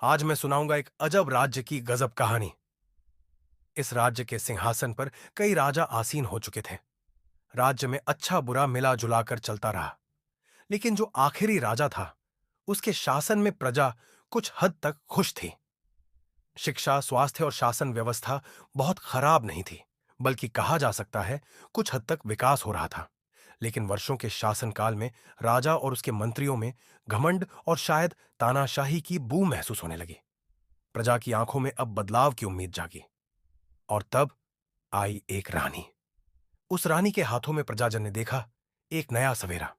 आज मैं सुनाऊंगा एक अजब राज्य की गजब कहानी। इस राज्य के सिंहासन पर कई राजा आसीन हो चुके थे। राज्य में अच्छा बुरा मिला जुलाकर चलता रहा। लेकिन जो आखिरी राजा था, उसके शासन में प्रजा कुछ हद तक खुश थी। शिक्षा, स्वास्थ्य और शासन व्यवस्था बहुत खराब नहीं थी, बल्कि कहा जा सकता है कुछ हद तक विकास हो रहा था। लेकिन वर्षों के शासनकाल में राजा और उसके मंत्रियों में घमंड और शायद तानाशाही की बू महसूस होने लगी। प्रजा की आंखों में अब बदलाव की उम्मीद जागी। और तब आई एक रानी। उस रानी के हाथों में प्रजाजन ने देखा एक नया सवेरा।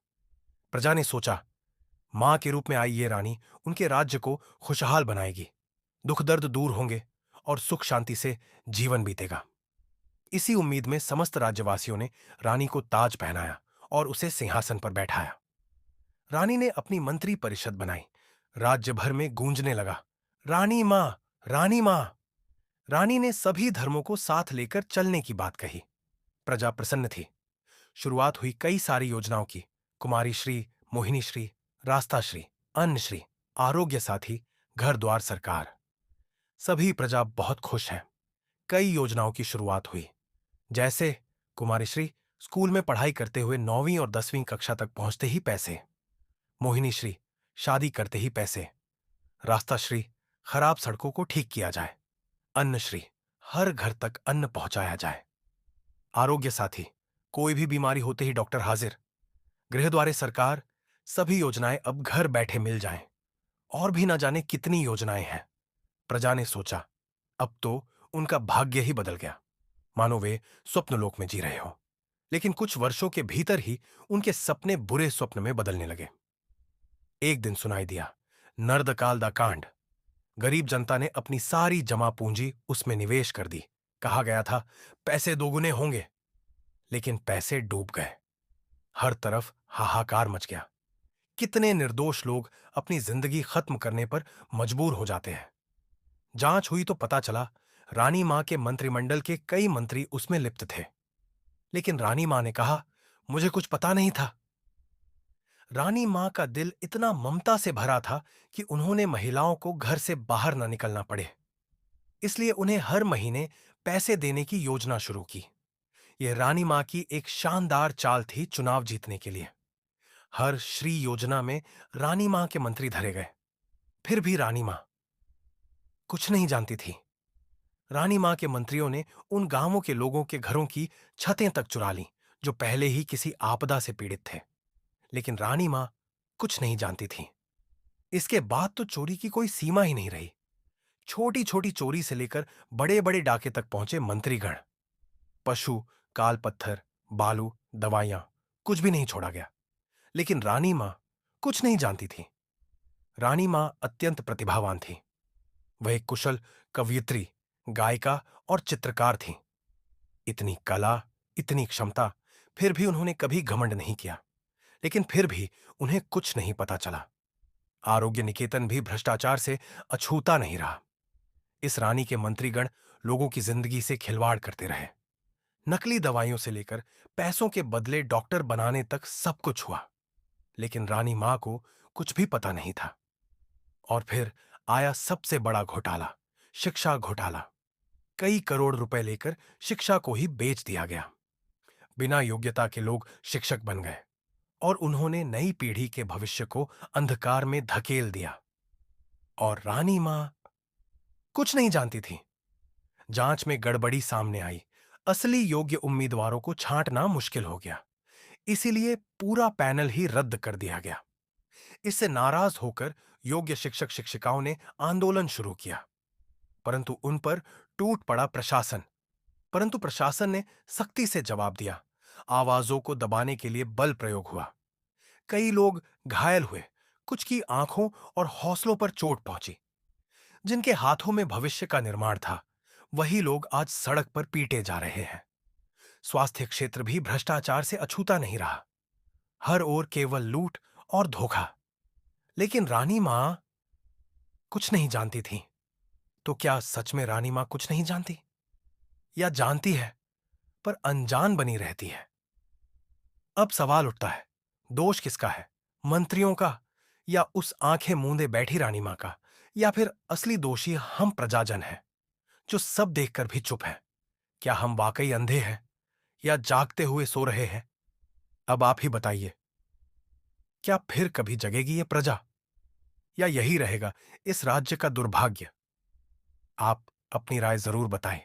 प्रजा ने सोचा, मां के रूप में आई ये रानी उनके राज्य को खुशहाल बनाएगी, दुख दर्द दूर होंगे और सुख शांति से जीवन बीतेगा। इसी उम्मीद में समस्त राज्यवासियों ने रानी को ताज पहनाया और उसे सिंहासन पर बैठाया। रानी ने अपनी मंत्री परिषद बनाई। राज्य भर में गूंजने लगा, रानी मां, रानी मां। रानी ने सभी धर्मों को साथ लेकर चलने की बात कही। प्रजा प्रसन्न थी। शुरुआत हुई कई सारी योजनाओं की। कुमारी श्री, मोहिनी श्री, रास्ता श्री, अन्न श्री, आरोग्य साथी, घर द्वार सरकार। सभी प्रजा बहुत खुश है। कई योजनाओं की शुरुआत हुई। जैसे कुमारी श्री स्कूल में पढ़ाई करते हुए 9वीं और 10वीं कक्षा तक पहुंचते ही पैसे। मोहिनी श्री शादी करते ही पैसे। रास्ता श्री खराब सड़कों को ठीक किया जाए। अन्न श्री हर घर तक अन्न पहुंचाया जाए। आरोग्य साथी कोई भी बीमारी होते ही डॉक्टर हाजिर। गृह द्वारे सरकार सभी योजनाएं अब घर बैठे मिल जाएं। और भी ना जाने कितनी योजनाएं हैं। प्रजा ने सोचा, अब तो उनका भाग्य ही बदल गया, मानो वे स्वप्नलोक में जी रहे हो। लेकिन कुछ वर्षों के भीतर ही उनके सपने बुरे स्वप्न में बदलने लगे। एक दिन सुनाई दिया नर्दकाल दा कांड। गरीब जनता ने अपनी सारी जमा पूंजी उसमें निवेश कर दी। कहा गया था पैसे दोगुने होंगे, लेकिन पैसे डूब गए। हर तरफ हाहाकार मच गया। कितने निर्दोष लोग अपनी जिंदगी खत्म करने पर मजबूर हो जाते हैं। जांच हुई तो पता चला रानी मां के मंत्रिमंडल के कई मंत्री उसमें लिप्त थे। लेकिन रानी मां ने कहा, मुझे कुछ पता नहीं था। रानी मां का दिल इतना ममता से भरा था कि उन्होंने महिलाओं को घर से बाहर न निकलना पड़े, इसलिए उन्हें हर महीने पैसे देने की योजना शुरू की। यह रानी मां की एक शानदार चाल थी चुनाव जीतने के लिए। हर श्री योजना में रानी मां के मंत्री धरे गए। फिर भी रानी मां कुछ नहीं जानती थी। रानी मां के मंत्रियों ने उन गांवों के लोगों के घरों की छतें तक चुरा लीं, जो पहले ही किसी आपदा से पीड़ित थे। लेकिन रानी मां कुछ नहीं जानती थी। इसके बाद तो चोरी की कोई सीमा ही नहीं रही। छोटी छोटी चोरी से लेकर बड़े बड़े डाके तक पहुंचे मंत्रीगण। पशु, काल पत्थर, बालू, दवाइयां, कुछ भी नहीं छोड़ा गया। लेकिन रानी मां कुछ नहीं जानती थी। रानी मां अत्यंत प्रतिभावान थी। वह एक कुशल कवयित्री, गायिका और चित्रकार थीं। इतनी कला, इतनी क्षमता, फिर भी उन्होंने कभी घमंड नहीं किया। लेकिन फिर भी उन्हें कुछ नहीं पता चला। आरोग्य निकेतन भी भ्रष्टाचार से अछूता नहीं रहा। इस रानी के मंत्रीगण लोगों की जिंदगी से खिलवाड़ करते रहे। नकली दवाइयों से लेकर पैसों के बदले डॉक्टर बनाने तक सब कुछ हुआ। लेकिन रानी मां को कुछ भी पता नहीं था। और फिर आया सबसे बड़ा घोटाला, शिक्षा घोटाला। कई करोड़ रुपए लेकर शिक्षा को ही बेच दिया गया। बिना योग्यता के लोग शिक्षक बन गए और उन्होंने नई पीढ़ी के भविष्य को अंधकार में धकेल दिया। और रानी मां कुछ नहीं जानती थी। जांच में गड़बड़ी सामने आई। असली योग्य उम्मीदवारों को छांटना मुश्किल हो गया। इसीलिए पूरा पैनल ही रद्द कर दिया गया। इससे नाराज होकर योग्य शिक्षक शिक्षिकाओं ने आंदोलन शुरू किया। परंतु उन पर टूट पड़ा प्रशासन। परंतु प्रशासन ने सख्ती से जवाब दिया। आवाजों को दबाने के लिए बल प्रयोग हुआ। कई लोग घायल हुए। कुछ की आंखों और हौसलों पर चोट पहुंची। जिनके हाथों में भविष्य का निर्माण था, वही लोग आज सड़क पर पीटे जा रहे हैं। स्वास्थ्य क्षेत्र भी भ्रष्टाचार से अछूता नहीं रहा। हर ओर केवल लूट और धोखा। लेकिन रानी मां कुछ नहीं जानती थी। तो क्या सच में रानी मां कुछ नहीं जानती, या जानती है पर अनजान बनी रहती है? अब सवाल उठता है, दोष किसका है, मंत्रियों का या उस आंखें मूंदे बैठी रानी मां का? या फिर असली दोषी हम प्रजाजन हैं, जो सब देखकर भी चुप हैं? क्या हम वाकई अंधे हैं या जागते हुए सो रहे हैं? अब आप ही बताइए, क्या फिर कभी जगेगी ये प्रजा, या यही रहेगा इस राज्य का दुर्भाग्य? आप अपनी राय जरूर बताएं।